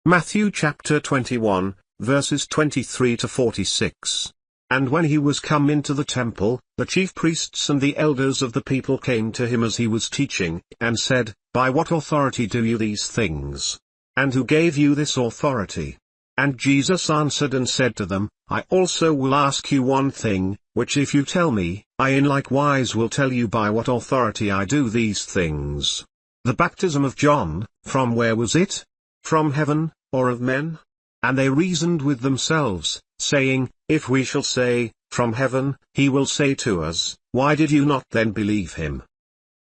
Matthew chapter 21, verses 23 to 46. And when he was come into the temple, the chief priests and the elders of the people came to him as he was teaching, and said, By what authority do you these things? And who gave you this authority? And Jesus answered and said to them, I also will ask you one thing, which if you tell me, I in likewise will tell you by what authority I do these things. The baptism of John, from where was it? From heaven, or of men? And they reasoned with themselves, saying, If we shall say, From heaven, he will say to us, Why did you not then believe him?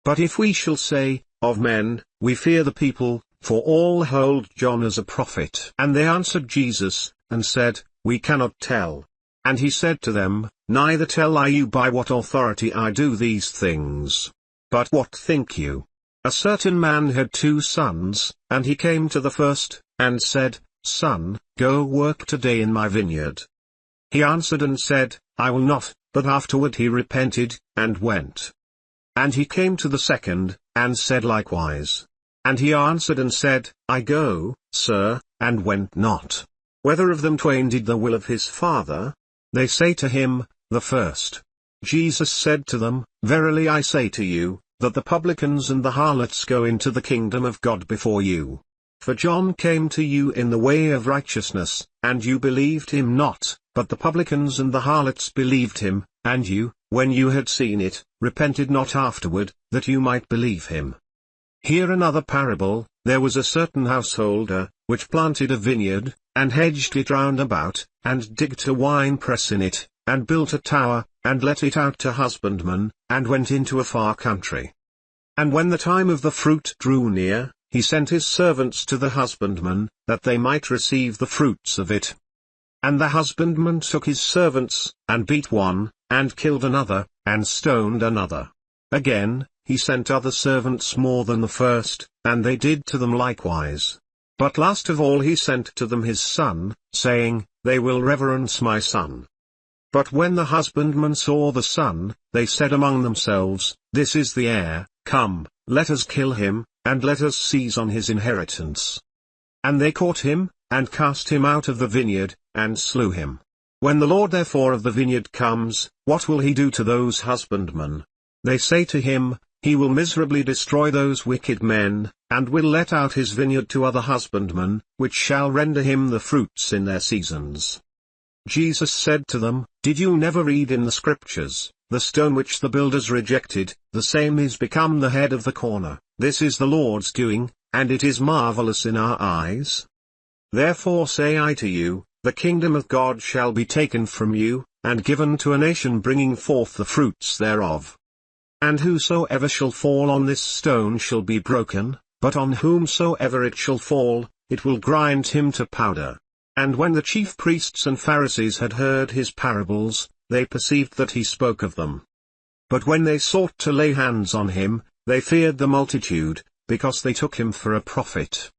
But if we shall say, Of men, we fear the people, for all hold John as a prophet. And they answered Jesus, and said, We cannot tell. And he said to them, Neither tell I you by what authority I do these things. But what think you? A certain man had 2 sons, and he came to the first, and said, Son, go work today in my vineyard. He answered and said, I will not, but afterward he repented, and went. And he came to the second, and said likewise. And he answered and said, I go, sir, and went not. Whether of them twain did the will of his father? They say to him, The first. Jesus said to them, Verily I say to you, that the publicans and the harlots go into the kingdom of God before you. For John came to you in the way of righteousness, and you believed him not, but the publicans and the harlots believed him, and you, when you had seen it, repented not afterward, that you might believe him. Hear another parable. There was a certain householder, which planted a vineyard, and hedged it round about, and digged a winepress in it, and built a tower, and let it out to husbandmen, and went into a far country. And when the time of the fruit drew near, he sent his servants to the husbandmen, that they might receive the fruits of it. And the husbandman took his servants, and beat one, and killed another, and stoned another. Again, he sent other servants more than the first, and they did to them likewise. But last of all he sent to them his son, saying, They will reverence my son. But when the husbandmen saw the son, they said among themselves, This is the heir, come, let us kill him, and let us seize on his inheritance. And they caught him, and cast him out of the vineyard, and slew him. When the Lord therefore of the vineyard comes, what will he do to those husbandmen? They say to him, He will miserably destroy those wicked men, and will let out his vineyard to other husbandmen, which shall render him the fruits in their seasons. Jesus said to them, Did you never read in the Scriptures, The stone which the builders rejected, the same is become the head of the corner? This is the Lord's doing, and it is marvelous in our eyes. Therefore say I to you, the kingdom of God shall be taken from you, and given to a nation bringing forth the fruits thereof. And whosoever shall fall on this stone shall be broken, but on whomsoever it shall fall, it will grind him to powder. And when the chief priests and Pharisees had heard his parables, they perceived that he spoke of them. But when they sought to lay hands on him, they feared the multitude, because they took him for a prophet.